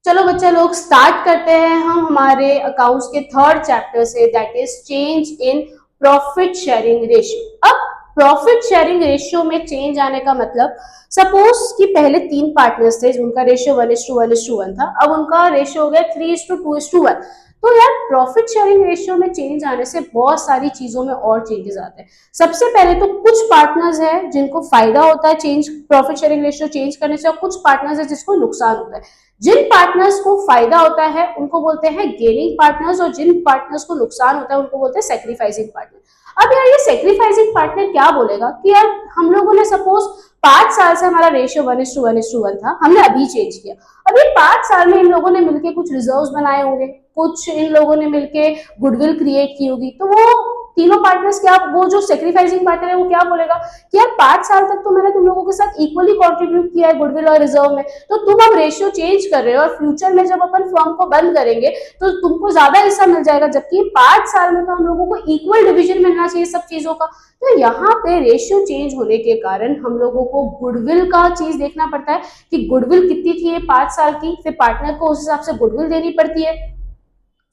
चलो बच्चा लोग स्टार्ट करते हैं हम हमारे अकाउंट्स के थर्ड चैप्टर से, that is change in profit sharing ratio. अब प्रॉफिट शेयरिंग रेशियो में चेंज आने का मतलब, सपोज कि पहले 3 पार्टनर्स थे जिनका रेशियो 1:1:1 था, अब उनका रेशियो हो गया 3:2:1। तो यार प्रॉफिट शेयरिंग रेशियो में चेंज आने से बहुत सारी चीजों में और चेंजेस आते हैं। सबसे पहले तो कुछ पार्टनर्स हैं जिनको फायदा होता है change profit sharing ratio change करने से, और कुछ पार्टनर्स है जिसको नुकसान होता है। जिन पार्टनर्स को फायदा होता है उनको बोलते हैं गेनिंग पार्टनर्स, और जिन पार्टनर्स को नुकसान होता है उनको बोलते हैं सेक्रीफाइसिंग पार्टनर। अब यार ये सेक्रीफाइसिंग पार्टनर क्या बोलेगा कि यार हम लोगों ने सपोज 5 साल से हमारा रेशियो 1:1:1 था, हमने अभी चेंज किया। अभी 5 साल में इन लोगों ने मिलकर कुछ रिजर्व्स बनाए होंगे, कुछ इन लोगों ने मिलकर गुडविल क्रिएट की होगी, तो वो तीनों पार्टनर्स क्या, वो जो सेक्रीफाइसिंग पार्टनर है वो क्या बोलेगा कि यार 5 साल तक तो मैंने तुम लोगों के साथ इक्वली कंट्रीब्यूट किया है गुडविल और रिजर्व में, तो तुम अब रेशियो चेंज कर रहे हो और फ्यूचर में जब अपन फर्म को बंद करेंगे तो तुमको ज्यादा हिस्सा मिल जाएगा, जबकि 5 साल में तो हम लोगों को इक्वल डिवीजन मिलना चाहिए सब चीजों का। तो यहाँ पे रेशियो चेंज होने के कारण हम लोगों को गुडविल का चीज देखना पड़ता है कि गुडविल कितनी थी 5 साल की, फिर पार्टनर को उस हिसाब से गुडविल देनी पड़ती है।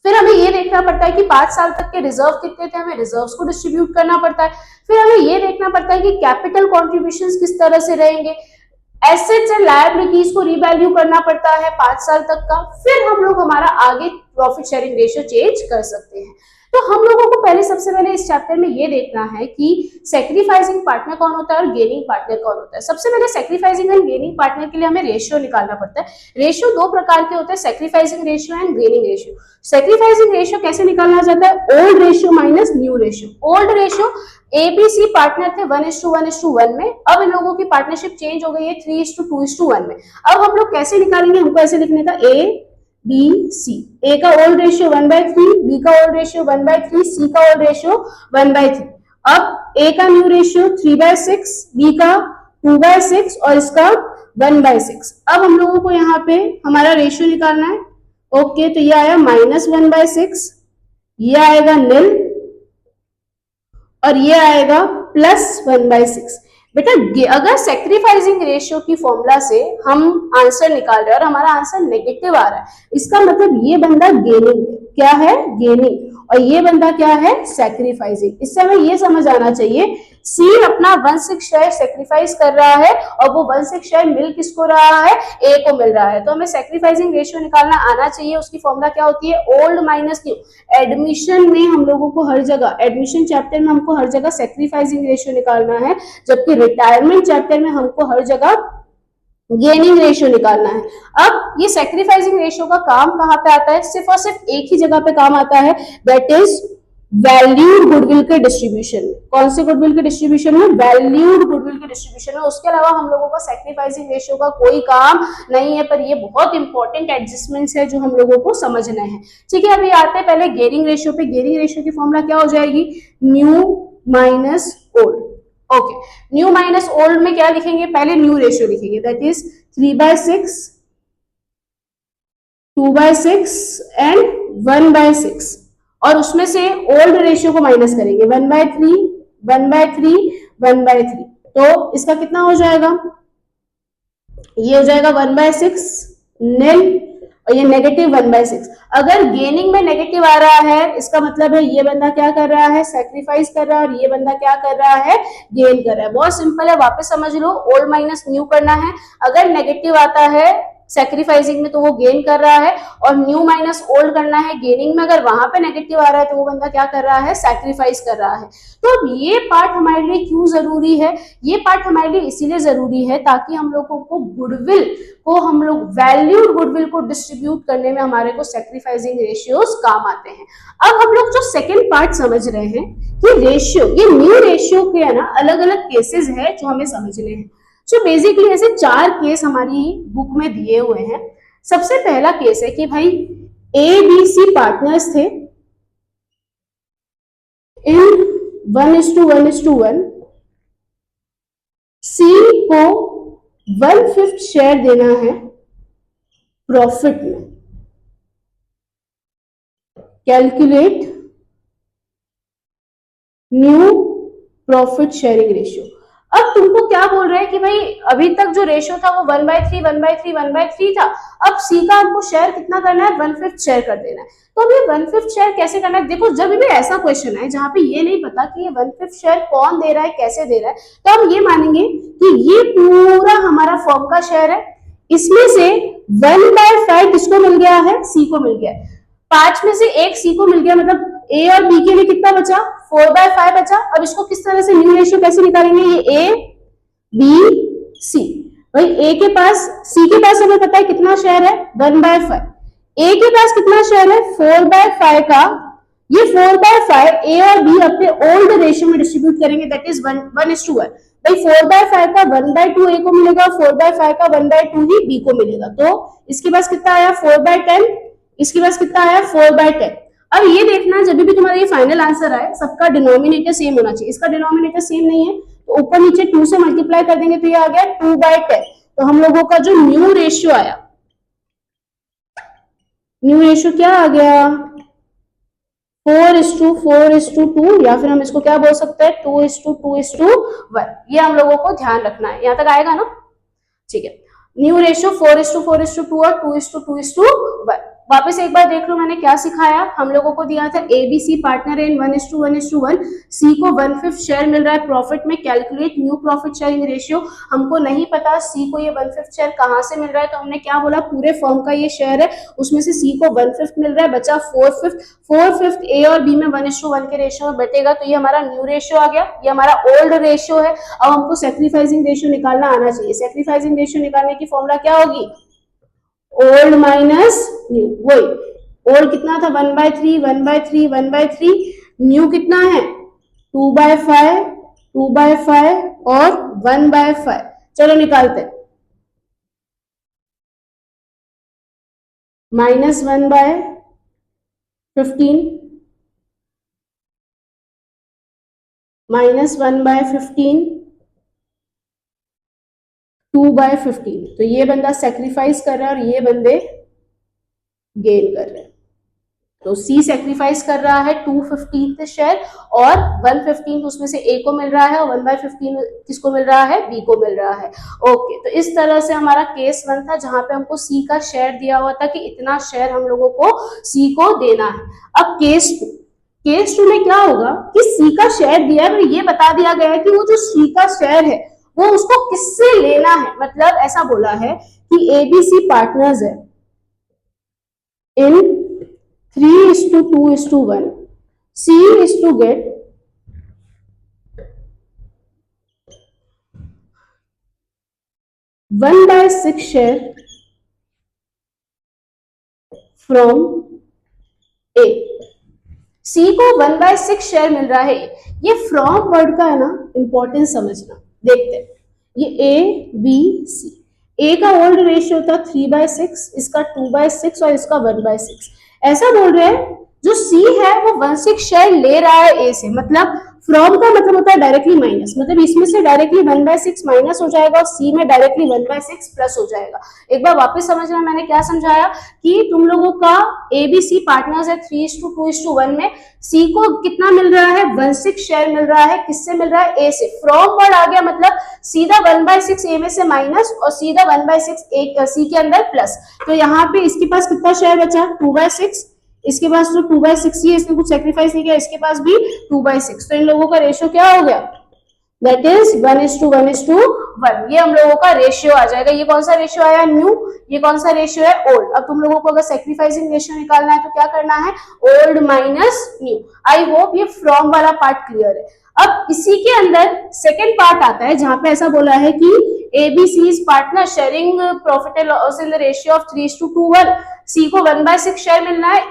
फिर हमें ये देखना पड़ता है कि 5 साल तक के रिजर्व कितने थे, हमें रिजर्व्स को डिस्ट्रीब्यूट करना पड़ता है। फिर हमें ये देखना पड़ता है कि कैपिटल कॉन्ट्रीब्यूशंस किस तरह से रहेंगे, एसेट्स एंड लायबिलिटीज को रीवैल्यू करना पड़ता है 5 साल तक का। फिर हम लोग हमारा आगे प्रॉफिट शेयरिंग रेशियो चेंज कर सकते हैं। तो हम लोगों को पहले सबसे पहले इस चैप्टर में ये देखना है कि सेक्रीफाइसिंग पार्टनर कौन होता है और गेनिंग पार्टनर कौन होता है। सबसे पहले सेक्रीफाइसिंग एंड गेनिंग पार्टनर के लिए हमें रेशियो निकालना पड़ता है। रेशियो 2 प्रकार के होते हैं, sacrificing ratio and gaining ratio. Sacrificing ratio कैसे निकालना जाता है, old ratio minus new ratio. Old ratio ABC partner थे 1:1:1 में, अब इन लोगों की पार्टनरशिप चेंज हो गई है 3:2:1 में। अब हम लोग कैसे निकालेंगे, हमको ऐसे लिखने का ए बी सी, ए का ओल्ड रेशियो 1/3, बी का ओल्ड रेशियो 1/3, सी का ओल्ड रेशियो 1/3। अब ए का न्यू रेशियो 3/6, बी का 2/6 और इसका 1/6। अब हम लोगों को यहाँ पे हमारा रेशियो निकालना है। ओके, तो ये आया -1/6, ये आएगा निल और ये आएगा +1/6। बेटा अगर सेक्रीफाइसिंग रेशियो की फॉर्मूला से हम आंसर निकाल रहे हैं और हमारा आंसर नेगेटिव आ रहा है, इसका मतलब ये बंदा गेनिंग है। क्या है, गेनिंग, और ये बंदा क्या है, सेक्रीफाइसिंग। इससे हमें ये समझ आना चाहिए सी अपना 1/6 शेयर सेक्रीफाइस कर रहा है और वो 1/6 शेयर मिल किसको रहा है, ए को मिल रहा है। तो हमें सेक्रीफाइसिंग रेशियो निकालना आना चाहिए। उसकी फॉर्मूला क्या होती है, ओल्ड माइनस न्यू। एडमिशन में हम लोगों को हर जगह, एडमिशन चैप्टर में हमको हर जगह सेक्रीफाइसिंग रेशियो निकालना है, जबकि रिटायरमेंट चैप्टर में हमको हर जगह गेनिंग रेशियो निकालना है। अब ये सेक्रीफाइसिंग रेशियो का काम कहां पे आता है, सिर्फ और सिर्फ एक ही जगह पे काम आता है, दैट इज वैल्यूड गुडविल के डिस्ट्रीब्यूशन में। कौन से गुडविल के डिस्ट्रीब्यूशन में, वैल्यूड गुडविल के डिस्ट्रीब्यूशन में। उसके अलावा हम लोगों का सेक्रीफाइसिंग रेशियो का कोई काम नहीं है, पर ये बहुत इंपॉर्टेंट एडजस्टमेंट्स है जो हम लोगों को समझना है। ठीक है, अभी आते हैं पहले गेनिंग रेशियो पे। गेनिंग रेशियो की फॉर्मूला क्या हो जाएगी, new minus old. Okay, new minus old में क्या लिखेंगे, पहले न्यू रेशियो लिखेंगे, दैट इज 3/6, 2/6 एंड 1/6, और उसमें से ओल्ड रेशियो को माइनस करेंगे 1/3, 1/3, 1/3। तो इसका कितना हो जाएगा, ये हो जाएगा 1/6 निल, और ये नेगेटिव 1/6। अगर गेनिंग में नेगेटिव आ रहा है, इसका मतलब है ये बंदा क्या कर रहा है, सेक्रीफाइस कर रहा है, और ये बंदा क्या कर रहा है, गेन कर रहा है। बहुत सिंपल है, वापस समझ लो, ओल्ड माइनस न्यू करना है। अगर नेगेटिव आता है सेक्रीफाइसिंग में तो वो गेन कर रहा है, और न्यू माइनस ओल्ड करना है गेनिंग में। अगर वहां पे नेगेटिव आ रहा है तो वो बंदा क्या कर रहा है, सेक्रीफाइस कर रहा है। तो अब ये पार्ट हमारे लिए क्यों जरूरी है, ये पार्ट हमारे लिए इसीलिए जरूरी है ताकि हम लोगों को गुडविल को, हम लोग वैल्यूड गुडविल को डिस्ट्रीब्यूट करने में हमारे को सेक्रीफाइसिंग रेशियोज काम आते हैं। अब हम लोग जो सेकेंड पार्ट समझ रहे हैं कि रेशियो, ये न्यू रेशियो के है ना अलग अलग केसेस है जो हमें समझने हैं। सो बेसिकली ऐसे 4 केस हमारी बुक में दिए हुए हैं। सबसे पहला केस है कि भाई ए बी सी पार्टनर्स थे इन 1:1:1, सी को 1/5 शेयर देना है प्रॉफिट में। Calculate new profit sharing ratio. अब तुमको क्या बोल रहे हैं कि भाई अभी तक जो रेशियो था वो 1/3 1/3 1/3 था, अब सी का हमको शेयर कितना करना है, 1/5 शेयर कर देना है। तो अब ये 1/5 शेयर कैसे करना है, देखो जब भी ऐसा क्वेश्चन है जहां पे ये नहीं पता कि ये 1/5 शेयर कौन दे रहा है, कैसे दे रहा है, तो हम ये मानेंगे कि ये पूरा हमारा फॉर्म का शेयर है, इसमें से 1/5 किसको मिल गया है, सी को मिल गया है। 5 में से एक सी को मिल गया, मतलब ए और बी के लिए कितना बचा, 4/5 बचा। अब इसको किस तरह से न्यू रेशियो कैसे निकालेंगे, ये ए बी सी, भाई ए के पास, सी के पास हमें पता है कितना शेयर है 1/5, ए के पास कितना शेयर है 4/5 का, ये 4/5 ए और बी अपने ओल्ड रेशियो में डिस्ट्रीब्यूट करेंगे, दैट इज 1:1। भाई 4/5 का 1/2 ए को मिलेगा, 4/5 का 1/2 ही बी को मिलेगा, तो इसके पास कितना आया 4/10, इसके पास कितना आया 4/10। अब ये देखना जब भी तुम्हारा ये फाइनल आंसर आए सबका डिनोमिनेटर सेम होना चाहिए, इसका डिनोमिनेटर सेम नहीं है तो ऊपर नीचे 2 से मल्टीप्लाई कर देंगे तो ये आ गया 2/10। तो हम लोगों का जो न्यू रेशियो आया, न्यू रेशियो क्या आ गया 4:4:2, या फिर हम इसको क्या बोल सकते हैं 2:2:1। ये हम लोगों को ध्यान रखना है, यहां तक आएगा ना, ठीक है। न्यू रेशियो 4:4:2 और 2:2:1। वापस एक बार देख लो मैंने क्या सिखाया, हम लोगों को दिया था एबीसी पार्टनर इन 1:1:1, सी को 1/5 शेयर मिल रहा है प्रॉफिट में, calculate new profit sharing ratio. हमको नहीं पता सी को ये 1/5 शेयर कहां से मिल रहा है, तो हमने क्या बोला पूरे फर्म का ये शेयर है, उसमें से सी को 1/5 मिल रहा है, बचा 4/5 ए और बी में 1:1 के रेशियो में बटेगा, तो ये हमारा न्यू रेशियो आ गया, ये हमारा ओल्ड रेशियो है। अब हमको सैक्रिफाइसिंग रेशियो निकालना आना चाहिए, सैक्रिफाइसिंग रेशियो निकालने की फॉर्मूला क्या होगी, ओल्ड माइनस न्यू। वही ओल्ड कितना था 1/3 1/3 1/3, न्यू कितना है 2/5 2/5 और 1/5। चलो निकालते हैं, -1/15 -1/15 2/15। तो ये बंदा सेक्रीफाइस कर रहा है और ये बंदे गेन कर रहे हैं, तो सी सेक्रीफाइस कर रहा है 2/15 शेयर और 1/15 उसमें से ए को मिल रहा है और 1/15 किसको मिल रहा है, बी को मिल रहा है। ओके, तो इस तरह से हमारा केस 1 था जहां पे हमको सी का शेयर दिया हुआ था कि इतना शेयर हम लोगों को सी को देना है। अब केस 2 में क्या होगा कि सी का शेयर दिया है, ये बता दिया गया है कि वो जो सी का शेयर है वो उसको किससे लेना है, मतलब ऐसा बोला है कि एबीसी पार्टनर्स है इन 3:2:1, C is to get 1/6 share from A। C को 1/6 शेयर मिल रहा है, ये फ्रॉम वर्ड का है ना इंपॉर्टेंस समझना। देखते हैं ये A B C, A का ओल्ड रेशियो था 3/6, इसका 2/6 और इसका 1/6। ऐसा बोल रहे हैं जो C है वो 1/6 शेयर ले रहा है A से, मतलब फ्रॉम का मतलब होता है डायरेक्टली माइनस, मतलब इसमें से डायरेक्टली 1/6 माइनस हो जाएगा और C में डायरेक्टली 1/6 प्लस हो जाएगा। एक बार वापस समझना मैंने क्या समझाया कि तुम लोगों का ABC पार्टनर्स है 3:2:1 में, C को कितना मिल रहा है 1/6 शेयर मिल रहा है, किससे मिल रहा है A से। फ्रॉम वर्ड आ गया मतलब सीधा 1/6 A में से माइनस और सीधा 1/6 C के अंदर प्लस, तो यहाँ पे इसके पास कितना शेयर बचा 2/6, इसके पास तो 2/6 ही है, इसने कुछ सेक्रीफाइस नहीं किया, इसके पास भी 2/6, तो इन लोगों का रेशियो क्या हो गया, दैट इज 1:1:1। ये हम लोगों का रेशियो आ जाएगा। ये कौन सा रेशियो आया न्यू, ये कौन सा रेशियो है ओल्ड। अब तुम लोगों को अगर सेक्रीफाइसिंग रेशियो निकालना है तो क्या करना है, old minus new. I hope ये फ्रॉम वाला पार्ट क्लियर है। अब इसी के अंदर सेकेंड पार्ट आता है जहां पे ऐसा बोला है कि ABC is partner sharing profit and loss in the ratio of 3:2:1, C को 1/6 शेयर मिलना है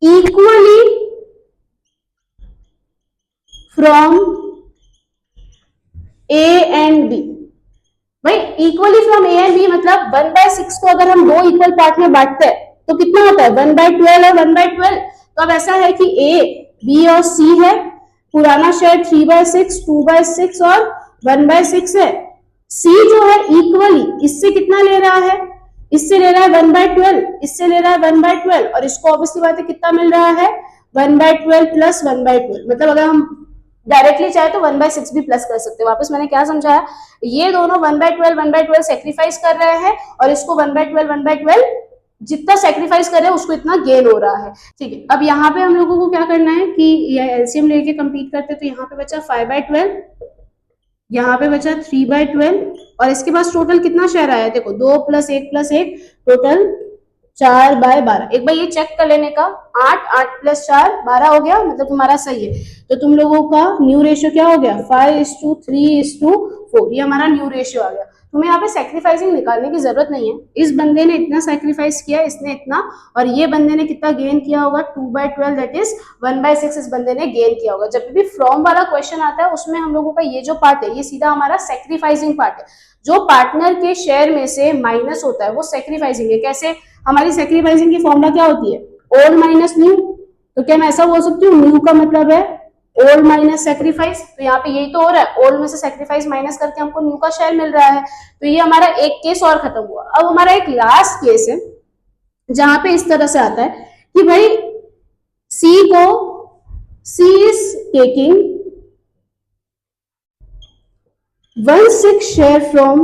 equally from A and B। भाई equally from A and B मतलब 1/6 को अगर हम दो इक्वल पार्ट में बांटते हैं तो कितना होता है 1/12 और 1/12। तो अब ऐसा है कि A B और C है, पुराना शेयर 3/6 2/6 और 1/6 है। C जो है इक्वली इससे कितना ले रहा है, इससे ले रहा है 1/12, इससे ले रहा है 1/12 और इसको ऑब्वियसली बात है कितना मिल रहा है 1/12 प्लस 1/12। मतलब अगर हम डायरेक्टली चाहे तो 1/6 भी प्लस कर सकते हो। वापस मैंने क्या समझाया, ये दोनों 1/12 सेक्रीफाइस कर रहे हैं और इसको 1/12 जितना सेक्रीफाइस कर रहे हैं उसको इतना गेन हो रहा है। ठीक है, अब यहाँ पे हम लोगों को क्या करना है कि ये एलसीएम लेके कंप्लीट करते, तो यहाँ पे बचा 5/12, यहाँ पे बचा 3/12 और इसके पास टोटल कितना शेयर आया, देखो 2 + 1 + 1 टोटल 4/12। एक बार ये चेक कर लेने का, 8 + 4 12 हो गया, मतलब तुम्हारा सही है। तो तुम लोगों का न्यू रेशियो क्या हो गया, 5:3:4, ये हमारा न्यू रेशियो आ गया। तुम्हें यहाँ पे सेक्रीफाइसिंग निकालने की जरूरत नहीं है, इस बंदे ने इतना सेक्रीफाइस किया, इसने इतना, और ये बंदे ने कितना गेन किया होगा, 2/12 दैट इज 1/6 इस बंदे ने गेन किया होगा। जब भी फ्रॉम वाला क्वेश्चन आता है उसमें हम लोगों का ये जो पार्ट है ये सीधा हमारा सेक्रीफाइसिंग पार्ट है, जो पार्टनर के शेयर में से माइनस होता है वो सेक्रीफाइसिंग है। कैसे, हमारी सेक्रीफाइसिंग की फॉर्मूला क्या होती है, ओल्ड माइनस न्यू। तो क्या मैं ऐसा बोल सकती हूँ, न्यू का मतलब है ओल्ड माइनस सेक्रीफाइस, तो यहाँ पे यही तो हो रहा है, ओल्ड में से सेक्रीफाइस माइनस करके हमको न्यू का शेयर मिल रहा है। तो ये हमारा एक केस और खत्म हुआ। अब हमारा एक लास्ट केस है जहां पे इस तरह से आता है कि भाई C is taking 1/6 share from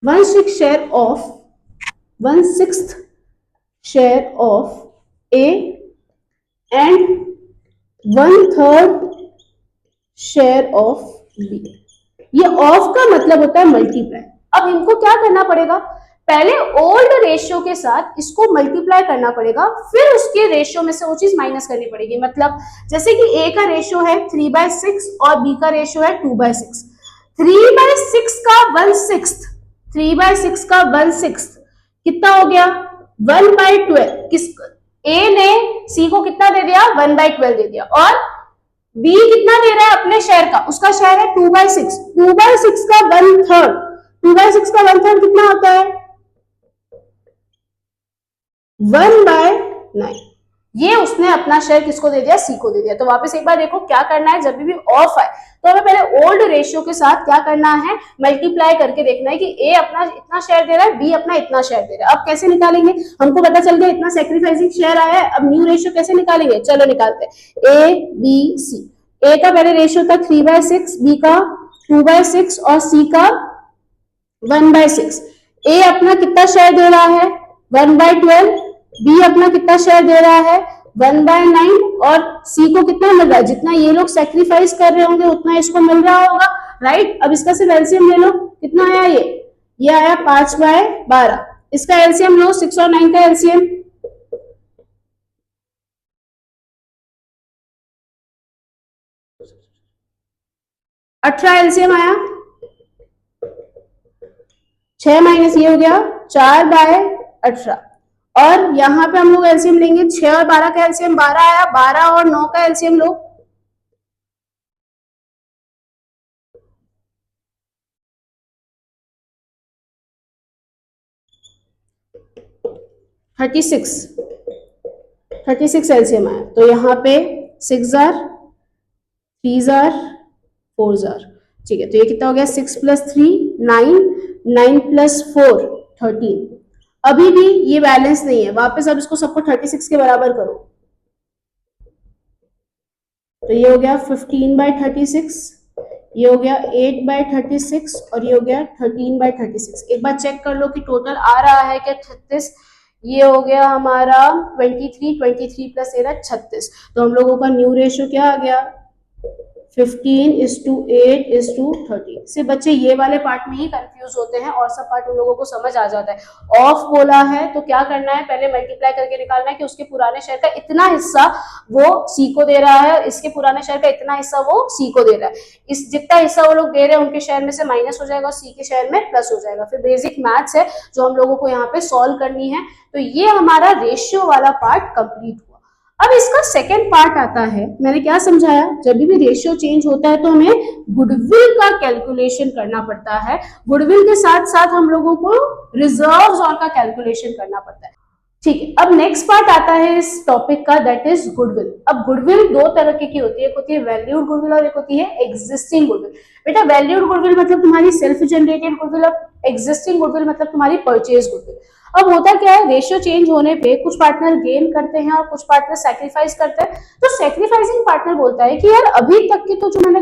1/6 share of A and 1/3 share of B. ये ऑफ का मतलब होता है मल्टीप्लाई। अब इनको क्या करना पड़ेगा, पहले ओल्ड रेशियो के साथ इसको मल्टीप्लाई करना पड़ेगा, फिर उसके रेशियो में से वो चीज माइनस करनी पड़ेगी। मतलब जैसे कि ए का रेशियो है 3/6 और बी का रेशियो है 2/6। 3/6 का 1/6, 3/6 का 1/6 कितना हो गया, 1/12। किस ए ने सी को कितना दे दिया, 1/12 दे दिया, और बी कितना दे रहा है अपने शेयर का, उसका शेयर है 2/6। 2/6 का 1/3, 2/6 का 1/3 कितना होता है, 1/9। ये उसने अपना शेयर किसको दे दिया, सी को दे दिया। तो वापस एक बार देखो क्या करना है, जब भी ऑफ आए तो हमें पहले ओल्ड रेशियो के साथ क्या करना है, मल्टीप्लाई करके देखना है कि ए अपना इतना शेयर दे रहा है, बी अपना इतना शेयर दे रहा है। अब कैसे निकालेंगे, हमको पता चल गया इतना सेक्रीफाइसिंग शेयर आया है, अब न्यू रेशियो कैसे निकालेंगे, चलो निकालते हैं। ए बी सी, ए का पहले रेशियो था 3/6, बी का 2/6 और सी का 1/6। ए अपना कितना शेयर दे रहा है, 1/12, बी अपना कितना शेयर दे रहा है, 1/9, और सी को कितना मिल रहा है, जितना ये लोग सेक्रीफाइस कर रहे होंगे उतना इसको मिल रहा होगा, राइट। अब इसका सिर्फ एलसीएम ले लो, कितना आया ये आया 5/12। इसका एलसीएम लो, 6 और 9 का एलसीएम, 18 एलसीएम आया, 6 माइनस ये हो गया 4/18। और यहाँ पे हम लोग एलसीएम लेंगे, 6 और 12 का एलसीएम 12 आया, 12 और 9 का एलसीएम लो, 36 एलसीएम आया। तो यहाँ पे 6 जार 3 जार 4 जार, ठीक है। तो ये कितना हो गया, 6 + 3 9, 9 + 4 13। अभी भी ये बैलेंस नहीं है, वापस अब इसको सबको 36 के बराबर करो, तो ये हो गया 15/36, ये हो गया 8/36 और ये हो गया 13/36। एक बार चेक कर लो कि टोटल आ रहा है क्या 36। ये हो गया हमारा 23 + 13 36। तो हम लोगों का न्यू रेशियो क्या आ गया, 15:8:13। से बच्चे ये वाले पार्ट में ही कंफ्यूज होते हैं और सब पार्ट उन लोगों को समझ आ जाता है। ऑफ बोला है तो क्या करना है, पहले मल्टीप्लाई करके निकालना है कि उसके पुराने शेयर का इतना हिस्सा वो सी को दे रहा है, इसके पुराने शेयर का इतना हिस्सा वो सी को दे रहा है। इस जितना हिस्सा वो लोग दे रहे हैं उनके शेयर में से माइनस हो जाएगा और सी के शेयर में प्लस हो जाएगा। फिर बेसिक मैथ्स है जो हम लोगों को यहाँ पे सॉल्व करनी है। तो ये हमारा रेशियो वाला पार्ट कंप्लीट हुआ। अब इसका सेकेंड पार्ट आता है, मैंने क्या समझाया, जब भी रेशियो चेंज होता है तो हमें गुडविल का कैलकुलेशन करना पड़ता है। गुडविल के साथ साथ हम लोगों को रिजर्व्स और का कैलकुलेशन करना पड़ता है, ठीक है। अब नेक्स्ट पार्ट आता है इस टॉपिक का, दैट इज गुडविल। अब गुडविल दो तरह की होती है, एक होती है वैल्यूड गुडविल और एक होती है एग्जिस्टिंग गुडविल। बेटा वैल्यूड गुडविल मतलब तुम्हारी सेल्फ जनरेटेड गुडविल, और एग्जिस्टिंग गुडविल मतलब तुम्हारी परचेज गुडविल। अब होता क्या है, रेशियो चेंज होने पे कुछ पार्टनर गेन करते हैं और कुछ पार्टनर सैक्रिफाइस करते हैं। तो सैक्रिफाइसिंग पार्टनर बोलता है कि यार अभी तक की तो जो मैंने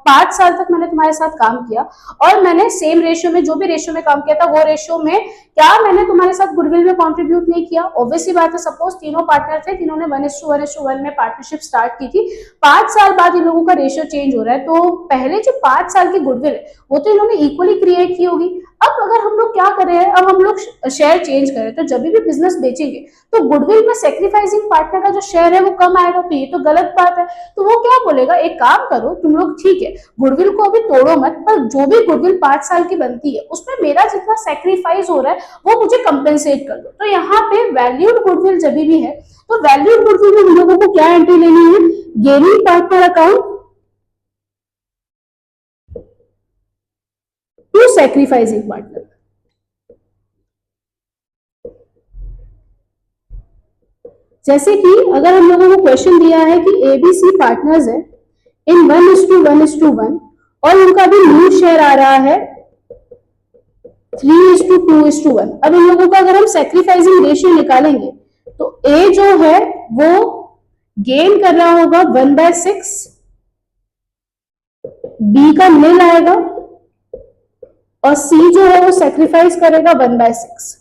5 साल तक मैंने तुम्हारे साथ काम किया और मैंने सेम रेशियो में, जो भी रेशियो में काम किया था वो रेशियो में क्या मैंने तुम्हारे साथ गुडविल में कंट्रीब्यूट नहीं किया। ऑब्वियसली बात है, सपोज तीनों पार्टनर थे, तीनों ने 1:1 में पार्टनरशिप स्टार्ट की थी, 5 साल बाद इन लोगों का रेशियो चेंज हो रहा है, तो पहले जो 5 साल की गुडविल है वो तो इन्होंने इक्वली क्रिएट की होगी। अब अगर हम लोग क्या कर रहे हैं, अब हम लोग शेयर चेंज करें, तो जब भी बिजनेस बेचेंगे तो गुडविल में सेक्रीफाइसिंग पार्टनर का जो शेयर है वो कम आएगा, तो ये तो गलत बात है। तो वो क्या बोलेगा, एक काम करो तुम लोग, ठीक है गुडविल को अभी तोड़ो मत, पर जो भी गुडविल 5 साल की बनती है उसमें मेरा जितना सेक्रीफाइस हो रहा है वो मुझे कंपेंसेट कर दो। तो यहाँ पे वैल्यूड गुडविल जब भी है, तो वैल्यूड गुडविल में हम लोगों को क्या एंट्री लेनी है, gaining partner account to sacrificing partner. जैसे कि अगर हम लोगों को क्वेश्चन दिया है कि एबीसी पार्टनर्स है इन 1:1 और उनका भी न्यू शेयर आ रहा है 3:2:1। अब इन लोगों का अगर हम सैक्रिफाइसिंग रेशियो निकालेंगे तो ए जो है वो गेन कर रहा होगा 1/6, बी का निल आएगा और सी जो है वो सैक्रिफाइस करेगा 1/6।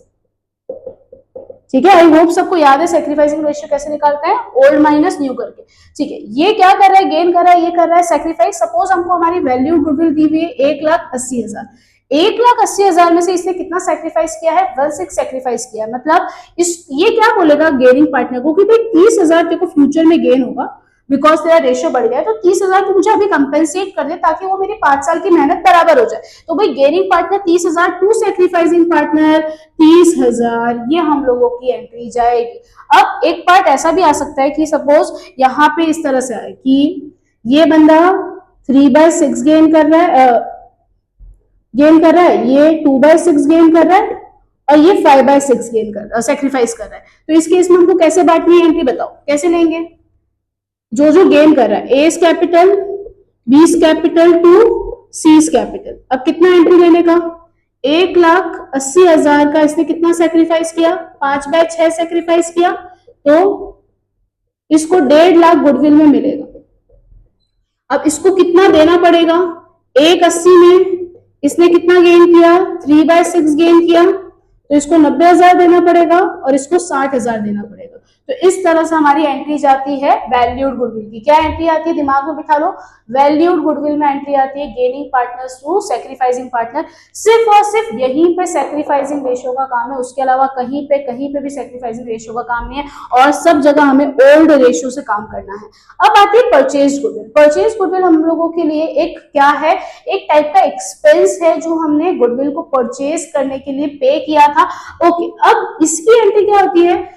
ठीक है, आई होप सबको याद है सैक्रिफाइसिंग रेशियो कैसे निकालते हैं, ओल्ड माइनस न्यू करके। ठीक है, ये क्या कर रहा है, गेन कर रहा है, ये कर रहा है सैक्रिफाइस। सपोज हमको हमारी वैल्यू गुडविल दी हुई है 1,80,000, 1,80,000 में से इसने कितना सैक्रिफाइस किया है, 1/6 सैक्रिफाइस किया है। मतलब इस ये क्या बोलेगा गेनिंग पार्टनर को कि भाई 30,000 तेरे को फ्यूचर में गेन होगा बिकॉज तेरा रेशियो बढ़ गया है, तो 30,000 को मुझे अभी कंपेंसेट कर दे ताकि वो मेरी 5 साल की मेहनत बराबर हो जाए। तो भाई gaining partner 30,000 to sacrificing partner 30,000, ये हम लोगों की एंट्री जाएगी। अब एक पार्ट ऐसा भी आ सकता है कि सपोज यहाँ पे इस तरह से आए कि ये बंदा 3/6 गेन कर रहा है, ये 2/6 गेन कर रहा है और ये 5/6 गेन कर रहा है, सैक्रिफाइस कर रहा है। तो इस केस में हमको कैसे बांटनी है एंट्री, बताओ कैसे लेंगे। जो जो गेन कर रहा है, A's capital, B's capital to C's capital. अब कितना एंट्री लेने का, 1,80,000 का इसने कितना सेक्रीफाइस किया, 5/6 सेक्रीफाइस किया, तो इसको 1.5 लाख गुडविल में मिलेगा। अब इसको कितना देना पड़ेगा, 1,80 में इसने कितना गेन किया, 3/6 गेन किया, तो इसको 90,000 देना पड़ेगा और इसको 60,000 देना पड़ेगा। तो इस तरह से हमारी एंट्री जाती है वैल्यूड गुडविल की। क्या एंट्री आती है, दिमाग में बिठा लो, वैल्यूड गुडविल में एंट्री आती है gaining partners to sacrificing partner. सिर्फ और सिर्फ यहीं पे सैक्रिफाइसिंग रेशियो का काम है, उसके अलावा कहीं पे भी सैक्रिफाइसिंग रेशियो का काम नहीं है और सब जगह हमें ओल्ड रेशियो से काम करना है। अब आती है परचेज गुडविल। परचेज गुडविल हम लोगों के लिए एक क्या है, एक टाइप का एक्सपेंस है जो हमने गुडविल को परचेज करने के लिए पे किया था। ओके, अब इसकी एंट्री क्या होती है,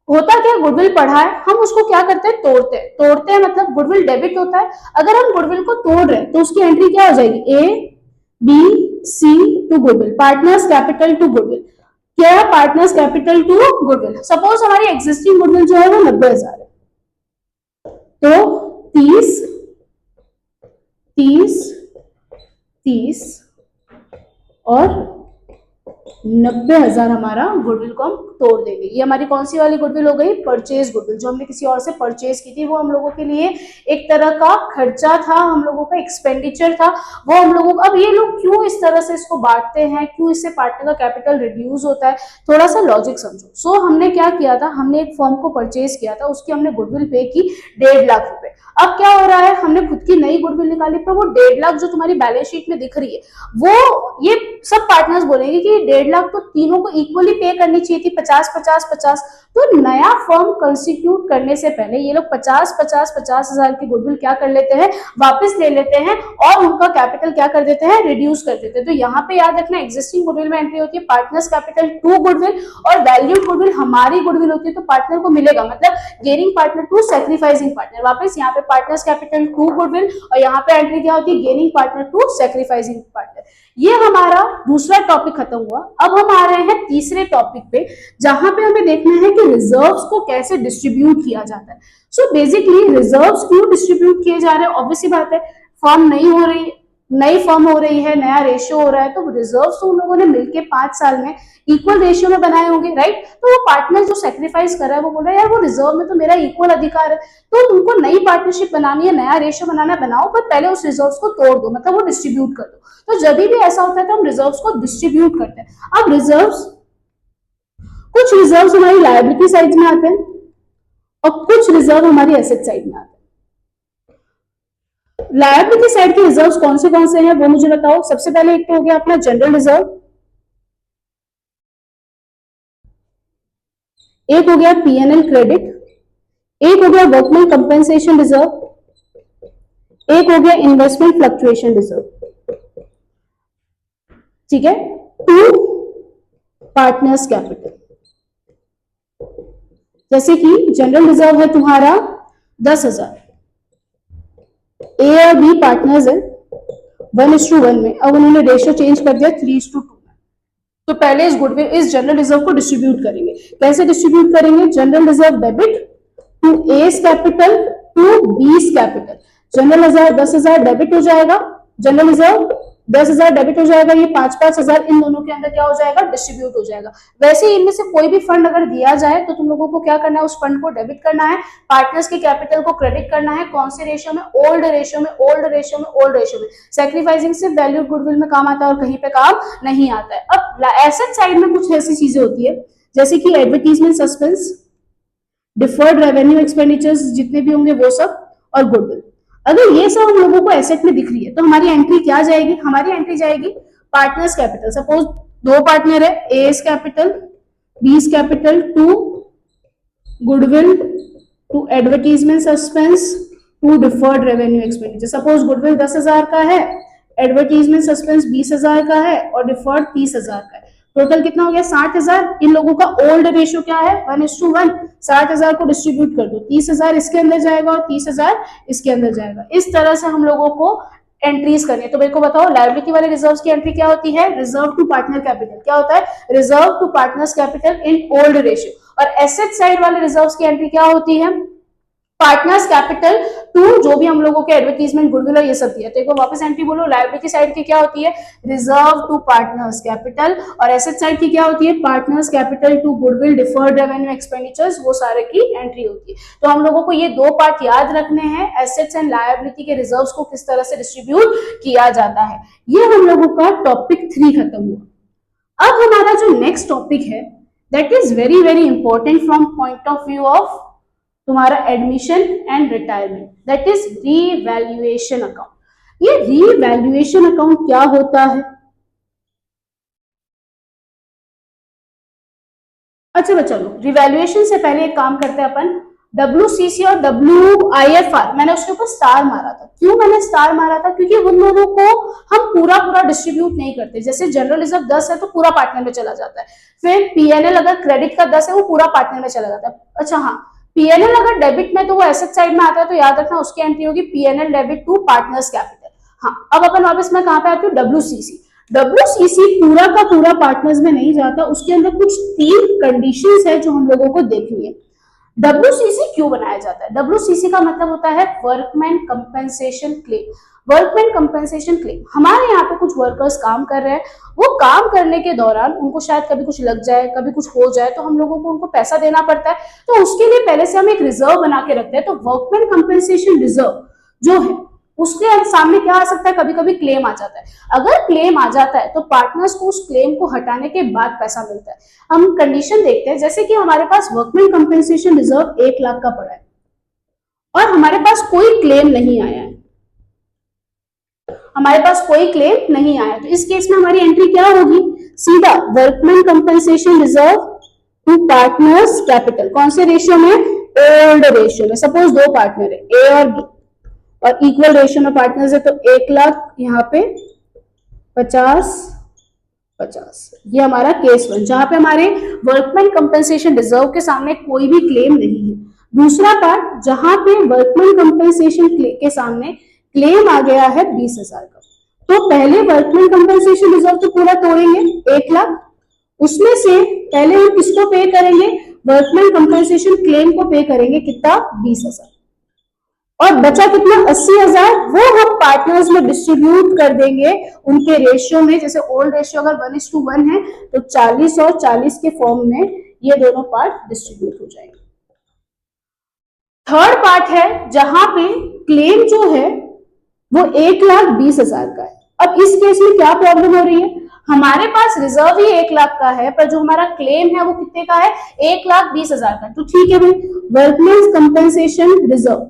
होता क्या, गुडविल पढ़ा है, हम उसको क्या करते हैं, तोड़ते हैं मतलब गुडविल डेबिट होता है। अगर हम गुडविल को तोड़ रहे हैं तो उसकी एंट्री क्या हो जाएगी, A B C to goodwill, partners capital to goodwill. क्या है, partners capital to goodwill. Suppose हमारी एग्जिस्टिंग गुडविल जो है वो 90,000 है, तो 30 और 90,000 हमारा गुडविल को हम तोड़ देंगे। ये हमारी कौन सी वाली गुडविल हो गई, परचेज गुडविल। जो हमने किसी और से परचेज की थी, वो हम लोगों के लिए एक तरह का खर्चा था, हम लोगों का एक्सपेंडिचर था, वो हम लोगों को। अब ये लोग क्यों इस तरह से इसको बांटते हैं, क्यों इससे पार्टनर का कैपिटल रिड्यूस होता है, थोड़ा सा लॉजिक समझो। सो हमने क्या किया था, हमने एक फर्म को परचेज किया था, उसकी हमने गुडविल पे की 1.5 लाख रुपए। अब क्या हो रहा है, हमने खुद की नई गुडविल निकाली, पर वो 1.5 लाख जो तुम्हारी बैलेंस शीट में दिख रही है, वो ये सब पार्टनर्स बोलेंगे कि 1.5 लाख तो तीनों को इक्वली पे करनी चाहिए थी, 50-50-50। तो नया फर्म कंस्टिट्यूट करने से पहले ये लोग 50,000 की गुडविल क्या कर लेते हैं, वापस ले लेते हैं और उनका कैपिटल क्या कर देते हैं, रिड्यूस कर देते हैं। तो यहाँ पे याद रखना, एग्जिस्टिंग गुडविल में एंट्री होती है पार्टनर्स कैपिटल टू गुडविल और वैल्यूड गुडविल हमारी गुडविल होती है, तो पार्टनर को मिलेगा, मतलब gaining partner to sacrificing partner. वापस यहाँ पे पार्टनर्स कैपिटल टू गुडविल और यहाँ पे एंट्री क्या होती है, gaining partner to sacrificing partner. ये हमारा दूसरा टॉपिक खत्म हुआ। अब हम आ रहे हैं तीसरे टॉपिक पे, जहां पे हमें देखना है कि रिजर्व्स को कैसे डिस्ट्रीब्यूट किया जाता है। सो बेसिकली रिजर्व्स क्यों डिस्ट्रीब्यूट किए जा रहे हैं, ऑब्वियसली बात है, फर्म नहीं हो रही, नई फर्म हो रही है, नया रेशियो हो रहा है, तो रिजर्व्स तो उन लोगों ने मिलके 5 साल में इक्वल रेशियो में बनाए होंगे, राइट। तो वो पार्टनर जो सेक्रीफाइस कर रहा है वो बोल रहा है यार वो रिजर्व में तो मेरा इक्वल अधिकार है, तो तुमको नई पार्टनरशिप बनानी है, नया रेशियो बनाना बनाओ, पर पहले उस रिजर्व्स को तोड़ दो, मतलब वो डिस्ट्रीब्यूट कर दो। तो जब भी ऐसा होता है तो हम रिजर्व्स को डिस्ट्रीब्यूट करते हैं। अब रिजर्व्स, कुछ रिजर्व्स हमारी लायबिलिटी साइड में आते हैं और कुछ रिजर्व हमारी एसेट साइड में आते हैं। लायबिलिटी साइड के रिजर्व्स कौन से हैं वो मुझे बताओ। सबसे पहले एक तो हो गया अपना जनरल रिजर्व, एक हो गया पीएनएल क्रेडिट, एक हो गया वर्कमैन कंपेंसेशन रिजर्व, एक हो गया इन्वेस्टमेंट फ्लक्चुएशन रिजर्व, ठीक है। टू पार्टनर्स कैपिटल, जैसे कि जनरल रिजर्व है तुम्हारा 10,000, ए और बी पार्टनर्स है 1:1 में, अब उन्होंने रेशियो चेंज कर दिया 3:2 में। तो पहले इस गुडविल, इस जनरल रिजर्व को डिस्ट्रीब्यूट करेंगे। कैसे डिस्ट्रीब्यूट करेंगे? General reserve debit to A's capital to B's capital. General reserve 10,000 debit हो जाएगा, जनरल रिजर्व 10,000 डेबिट हो जाएगा, ये 5,000 इन दोनों के अंदर क्या हो जाएगा? डिस्ट्रीब्यूट हो जाएगा। वैसे ही इनमें से कोई भी फंड अगर दिया जाए तो तुम लोगों को क्या करना है? उस फंड को डेबिट करना है, पार्टनर्स के कैपिटल को क्रेडिट करना है। कौन से रेशियो में? ओल्ड रेशियो में, ओल्ड रेशियो में, ओल्ड रेशियो में। सैक्रिफाइसिंग सिर्फ वैल्यू गुडविल में काम आता है और कहीं पे काम नहीं आता है। अब एसेट साइड में कुछ ऐसी चीजें होती है जैसे कि advertisement suspense, deferred revenue expenditures जितने भी होंगे वो सब, और गुडविल। अगर ये सब हम लोगों को एसेट में दिख रही है तो हमारी एंट्री क्या जाएगी? हमारी एंट्री जाएगी पार्टनर्स कैपिटल। सपोज दो पार्टनर है, A's capital, B's capital, to goodwill, to advertisement suspense, to deferred revenue expenditure. Suppose goodwill 10,000 का है, एडवर्टीजमेंट सस्पेंस 20,000 का है और डिफर्ड 30,000 का है। टोटल कितना हो गया? 60,000। इन लोगों का ओल्ड रेशियो क्या है? 1:1। 60,000 को डिस्ट्रीब्यूट कर दो, 30,000 इसके अंदर जाएगा और 30,000 इसके अंदर जाएगा। इस तरह से हम लोगों को एंट्रीज करनी है। तो मेरे को बताओ लायबिलिटी वाले रिजर्व्स की एंट्री क्या होती है? Reserve to partner capital. क्या होता है? Reserve to partners capital in old ratio. और एसेट साइड वाले रिजर्व्स की एंट्री क्या होती है? पार्टनर्स कैपिटल टू जो भी हम लोगों के एडवर्टीजमेंट गुडविल और ये सब दिया। तो एक बार वापस एंट्री बोलो। लायबिलिटी साइड की क्या होती है? रिजर्व टू पार्टनर्स कैपिटल, और एसेट साइड की क्या होती है? Partners capital to goodwill, deferred revenue expenditures, वो सारे की एंट्री होती है। तो हम लोगों को ये दो पार्ट याद रखने हैं, एसेट्स एंड लायबिलिटी के रिजर्व्स को किस तरह से डिस्ट्रीब्यूट किया जाता है। ये हम लोगों का टॉपिक 3 खत्म हुआ। अब हमारा जो नेक्स्ट टॉपिक है that is very very important from point of view of तुम्हारा admission and retirement, that is revaluation account. ये रीवैल्यूएशन अकाउंट क्या होता है? अच्छा बच्चा लोग, रिवैल्यूएशन से पहले एक काम करते हैं अपन। WCC और WIFR, मैंने उसके ऊपर स्टार मारा था। क्यों मैंने स्टार मारा था? क्योंकि उन लोगों को हम पूरा पूरा डिस्ट्रीब्यूट नहीं करते। जैसे जनरल रिजर्व 10 है तो पूरा पार्टनर में चला जाता है। फिर पीएनएल अगर क्रेडिट का 10 है वो पूरा पार्टनर में चला जाता है। अच्छा हाँ, पीएनएल अगर डेबिट में तो वो एसेट साइड में आता है, तो याद रखना उसकी एंट्री होगी PNL debit to partners capital. हाँ, अब अपन वापस मैं कहां पे आती हूँ? WCC पूरा का पूरा पार्टनर्स में नहीं जाता, उसके अंदर कुछ 3 कंडीशंस है जो हम लोगों को देखनी है। WCC क्यों बनाया जाता है? WCC का मतलब होता है workman compensation claim. Workman compensation claim, हमारे यहाँ पे कुछ वर्कर्स काम कर रहे हैं, वो काम करने के दौरान उनको शायद कभी कुछ लग जाए, कभी कुछ हो जाए, तो हम लोगों को उनको पैसा देना पड़ता है। तो उसके लिए पहले से हम एक रिजर्व बना के रखते हैं। तो वर्कमैन कंपेंसेशन रिजर्व जो है उसके सामने क्या आ सकता है? कभी कभी क्लेम आ जाता है। अगर क्लेम आ जाता है तो पार्टनर्स को उस क्लेम को हटाने के बाद पैसा मिलता है। हम कंडीशन देखते हैं, जैसे कि हमारे पास वर्कमैन कंपेंसेशन रिजर्व 1 लाख का पड़ा है और हमारे पास कोई क्लेम नहीं आया है, हमारे पास कोई क्लेम नहीं आया, तो इस केस में हमारी एंट्री क्या होगी? सीधा workman compensation reserve to partners capital. कौन से रेशियो में? ओल्ड रेशियो में। सपोज दो पार्टनर है, ए और बी, और इक्वल रेशियो में पार्टनर्स है, तो 1 लाख यहाँ पे 50-50। ये हमारा केस 1 जहां पे हमारे वर्कमैन कंपेंसेशन रिजर्व के सामने कोई भी क्लेम नहीं है। दूसरा पार्ट जहां पे वर्कमैन कंपेंसेशन के सामने क्लेम आ गया है 20,000 का, तो पहले वर्कमैन कंपेंसेशन रिजर्व तो पूरा तोड़ेंगे 1 लाख, उसमें से पहले हम किसको पे करेंगे? वर्कमैन कंपेंसेशन क्लेम को पे करेंगे। कितना? 20,000। और बचा कितना 80,000, वो हम पार्टनर्स में डिस्ट्रीब्यूट कर देंगे उनके रेशियो में। जैसे ओल्ड रेशियो अगर 1:1 है तो 40 और 40 के फॉर्म में ये दोनों पार्ट डिस्ट्रीब्यूट हो जाएंगे। थर्ड पार्ट है जहां पे क्लेम जो है वो 1,20,000 का है। अब इस केस में क्या प्रॉब्लम हो रही है, हमारे पास रिजर्व ही 1,00,000 का है, पर जो हमारा क्लेम है वो कितने का है, 1,20,000 का। तो ठीक है भाई, वर्कमैन्स कंपेंसेशन रिजर्व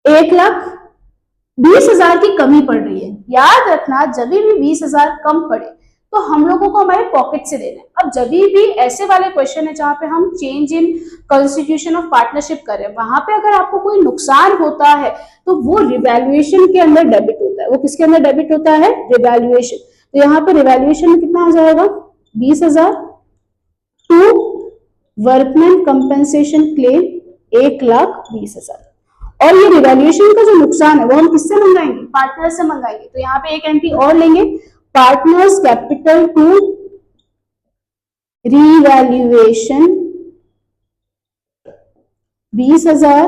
1,20,000 की कमी पड़ रही है। याद रखना, जब भी 20,000 कम पड़े तो हम लोगों को हमारे पॉकेट से देना है। अब जब भी ऐसे वाले क्वेश्चन है जहां पे हम change in constitution of partnership कर रहे हैं, वहां पे अगर आपको कोई नुकसान होता है तो वो रिवैल्यूएशन के अंदर डेबिट होता है। वो किसके अंदर डेबिट होता है, रिवैल्यूएशन। तो यहाँ पे रिवैल्यूएशन में कितना आ जाएगा, 20,000 टू वर्कमैन कंपेंसेशन क्लेम 1,20,000। और ये रिवैल्यूएशन का जो नुकसान है वो हम किससे मंगाएंगे, पार्टनर से मंगाएंगे। तो यहाँ पे एक एंट्री और लेंगे, पार्टनर्स कैपिटल टू रिवैल्यूएशन 20,000।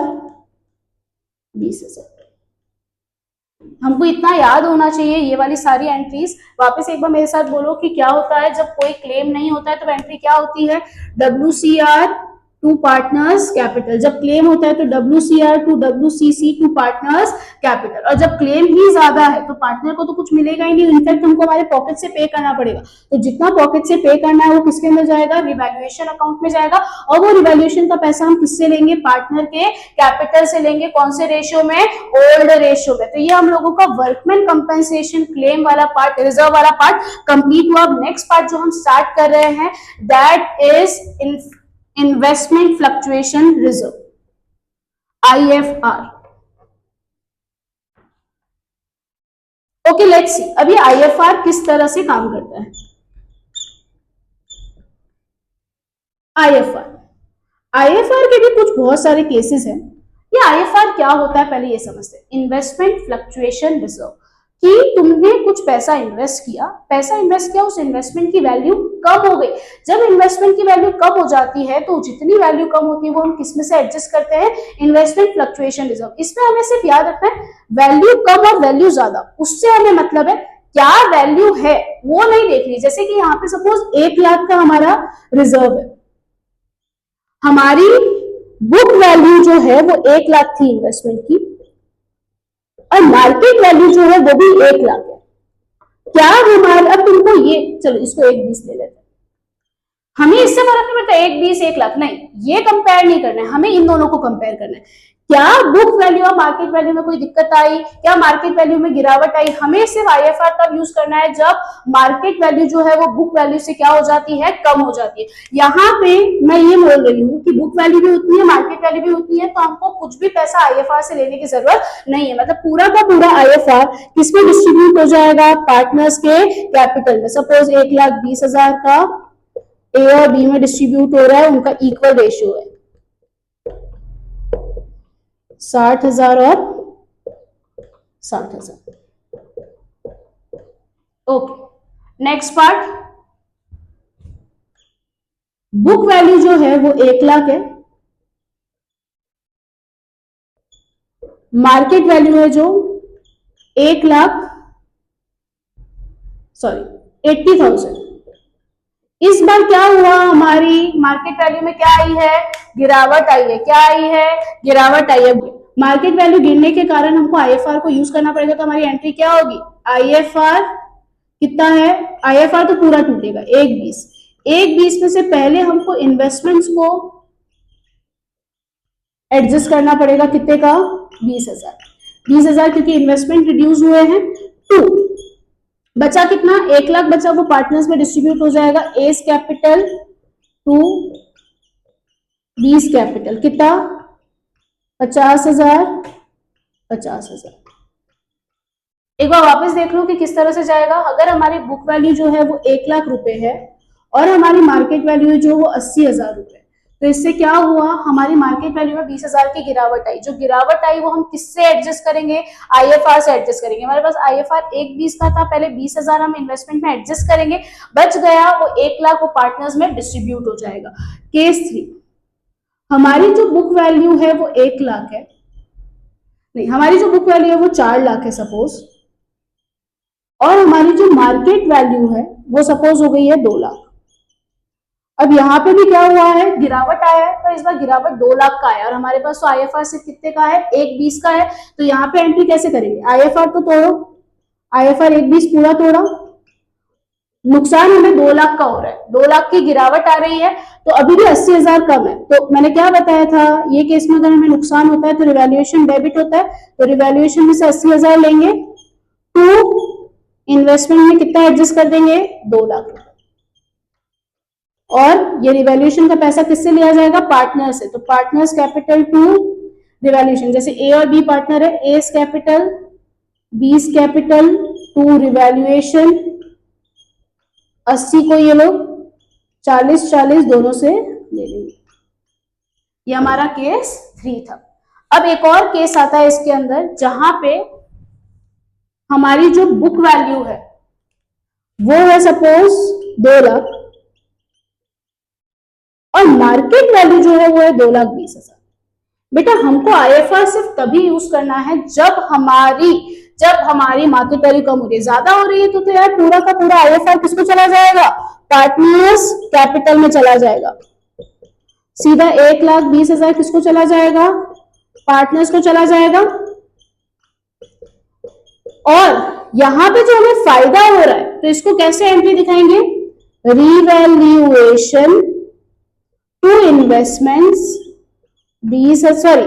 हमको इतना याद होना चाहिए ये वाली सारी एंट्रीज। वापस एक बार मेरे साथ बोलो कि क्या होता है जब कोई क्लेम नहीं होता है तो एंट्री क्या होती है, WCR टू पार्टनर्स कैपिटल। जब क्लेम होता है तो WCR to WCC to partners capital. और जब क्लेम ही ज्यादा है तो पार्टनर को तो कुछ मिलेगा ही नहीं, इनफैक्ट हमको हमारे पॉकेट से पे करना पड़ेगा। तो जितना पॉकेट से पे करना है वो किसके अंदर जाएगा, रिवैल्यूएशन अकाउंट में जाएगा। और वो रिवैल्यूएशन का पैसा हम किससे लेंगे, पार्टनर के कैपिटल से लेंगे। कौन से रेशियो में, ओल्ड रेशियो में। तो ये हम लोगों का वर्कमैन कंपेंसेशन क्लेम वाला पार्ट, रिजर्व वाला पार्ट कंप्लीट हुआ। नेक्स्ट पार्ट जो हम स्टार्ट कर रहे हैं that is investment fluctuation reserve, IFR। Okay, let's see अब ये IFR किस तरह से काम करता है। IFR के भी कुछ बहुत सारे केसेस हैं। ये IFR क्या होता है पहले ये समझते हैं। इन्वेस्टमेंट फ्लक्चुएशन रिजर्व, कि तुमने कुछ पैसा इन्वेस्ट किया, उस इन्वेस्टमेंट की वैल्यू कम हो गई। जब इन्वेस्टमेंट की वैल्यू कम हो जाती है तो जितनी वैल्यू कम होती है वो हम किसमें से एडजस्ट करते हैं, इन्वेस्टमेंट फ्लक्चुएशन रिजर्व। इसमें हमें सिर्फ याद रखना है वैल्यू कम और वैल्यू ज्यादा, उससे हमें मतलब है क्या वैल्यू है वो नहीं देखनी। जैसे कि यहाँ पे सपोज 1,00,000 का हमारा रिजर्व है, हमारी बुक वैल्यू जो है वो 1,00,000 थी इन्वेस्टमेंट की, और मार्केट वैल्यू जो है वो भी 1,00,000 है। क्या हमारे, अब तुमको ये, चलो इसको 1,20 ले लेते हैं, हमें इससे फर्क नहीं पड़ता 1,20 1,00,000 नहीं, ये कंपेयर नहीं करना है, हमें इन दोनों को कंपेयर करना है। क्या बुक वैल्यू और मार्केट वैल्यू में कोई दिक्कत आई, क्या मार्केट वैल्यू में गिरावट आई। हमें सिर्फ IFR तब यूज करना है जब मार्केट वैल्यू जो है वो बुक वैल्यू से क्या हो जाती है, कम हो जाती है। यहाँ पे मैं ये बोल रही हूँ कि बुक वैल्यू भी उतनी है, मार्केट वैल्यू भी उतनी है, तो हमको कुछ भी पैसा IFR से लेने की जरूरत नहीं है। मतलब पूरा का पूरा IFR किसमें डिस्ट्रीब्यूट हो जाएगा, पार्टनर्स के कैपिटल में। सपोज 1,20,000 का A और B में डिस्ट्रीब्यूट हो रहा है, उनका इक्वल रेशियो है 60,000 और 60,000। Okay, next part, book value जो है वो 1,00,000 है, मार्केट वैल्यू है जो 80,000। इस बार क्या हुआ, हमारी मार्केट वैल्यू में क्या आई है, गिरावट आई है। क्या आई है, गिरावट आई है। मार्केट वैल्यू गिरने के कारण हमको IFR को यूज करना पड़ेगा। तो हमारी एंट्री क्या होगी, IFR कितना है, IFR तो पूरा टूटेगा 1,20। 1,20 में से पहले हमको इन्वेस्टमेंट्स को एडजस्ट करना पड़ेगा, कितने का, 20,000 क्योंकि इन्वेस्टमेंट रिड्यूस हुए हैं। 2 बचा कितना, 1,00,000 बचा, वो पार्टनर्स में डिस्ट्रीब्यूट हो जाएगा। A's capital to B's capital, कितना, 50,000। एक बार वापस देख लो कि किस तरह से जाएगा। अगर हमारी बुक वैल्यू जो है वो 1,00,000 रुपए है और हमारी मार्केट वैल्यू जो वो 80,000 रुपए, तो इससे क्या हुआ, हमारी मार्केट वैल्यू में 20,000 की गिरावट आई। जो गिरावट आई वो हम किससे एडजस्ट करेंगे, IFR से एडजस्ट करेंगे। हमारे पास IFR 1,20 का था, पहले 20,000 हम इन्वेस्टमेंट में एडजस्ट करेंगे, बच गया वो 1,00,000 वो पार्टनर्स में डिस्ट्रीब्यूट हो जाएगा। केस 3, हमारी जो बुक वैल्यू है वो 1,00,000 है नहीं, हमारी जो बुक वैल्यू है वो 4 लाख है सपोज, और हमारी जो मार्केट वैल्यू है वो सपोज हो गई है 2 लाख। अब यहाँ पे भी क्या हुआ है, गिरावट आया है, तो इस बार गिरावट 2 लाख का है और हमारे पास तो आईएफआर सिर्फ कितने का है, 1.20 का है। तो यहाँ पे एंट्री कैसे करेंगे, आईएफआर तो तोड़ो, आईएफआर 1.20 पूरा तोड़ा, नुकसान हमें 2 लाख का हो रहा है, 2 लाख की गिरावट आ रही है, तो अभी भी 80,000 कम है। तो मैंने क्या बताया था, ये केस में अगर हमें नुकसान होता है तो रिवैल्यूएशन डेबिट होता है, तो रिवैल्यूएशन में से 80,000 लेंगे, टू इन्वेस्टमेंट में कितना एडजस्ट कर देंगे, 2 लाख रुपए, और ये रिवैल्यूएशन का पैसा किससे लिया जाएगा, पार्टनर से। तो पार्टनर्स कैपिटल टू रिवैल्यूएशन, जैसे ए और बी पार्टनर है, A's capital B's capital to revaluation, 80 को ये लोग 40-40 दोनों से ले लेंगे। ये हमारा केस 3 था। अब एक और केस आता है इसके अंदर, जहां पे हमारी जो बुक वैल्यू है वो है सपोज 2 लाख और मार्केट वैल्यू जो है वो है 2,20,000। बेटा हमको आईएफआर सिर्फ तभी यूज करना है जब हमारी मार्केट वैल्यू कम हो रही है, ज्यादा हो रही है तो यार पूरा का पूरा आईएफआर किसको चला जाएगा, पार्टनर्स कैपिटल में चला जाएगा। सीधा 1,20,000 किसको चला जाएगा, पार्टनर्स को चला जाएगा। और यहां पे जो हमें फायदा हो रहा है तो इसको कैसे एंट्री दिखाएंगे, रिवैल्यूएशन टू इन्वेस्टमेंट्स 20, सॉरी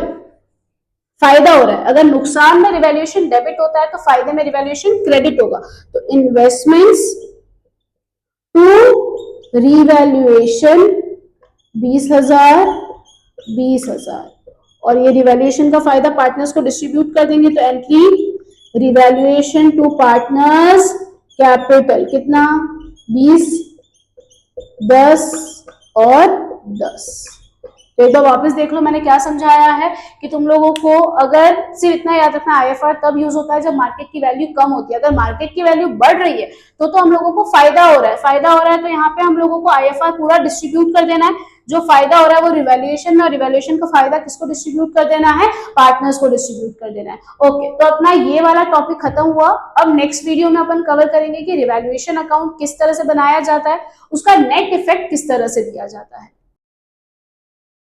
फायदा हो रहा है, अगर नुकसान में रिवैल्यूएशन डेबिट होता है तो फायदे में रिवैल्यूएशन क्रेडिट होगा। तो इन्वेस्टमेंट्स टू रिवैल्यूएशन 20,000 और ये रिवैल्यूएशन का फायदा पार्टनर्स को डिस्ट्रीब्यूट कर देंगे, तो entry revaluation to partners capital कितना, 20, 10 और 10। तो एक बार वापस देख लो मैंने क्या समझाया है कि तुम लोगों को अगर सिर्फ इतना याद रखना, आईएफआर तब यूज होता है जब मार्केट की वैल्यू कम होती है। अगर मार्केट की वैल्यू बढ़ रही है तो हम लोगों को फायदा हो रहा है, तो यहाँ पे हम लोगों को आईएफआर पूरा डिस्ट्रीब्यूट कर देना है। जो फायदा हो रहा है वो रिवैल्यूएशन में, और रिवैल्यूएशन का फायदा किसको डिस्ट्रीब्यूट कर देना है, पार्टनर्स को डिस्ट्रीब्यूट कर देना है। ओके, तो अपना ये वाला टॉपिक खत्म हुआ। अब नेक्स्ट वीडियो में अपन कवर करेंगे कि रिवैल्यूएशन अकाउंट किस तरह से बनाया जाता है, उसका नेट इफेक्ट किस तरह से दिया जाता है।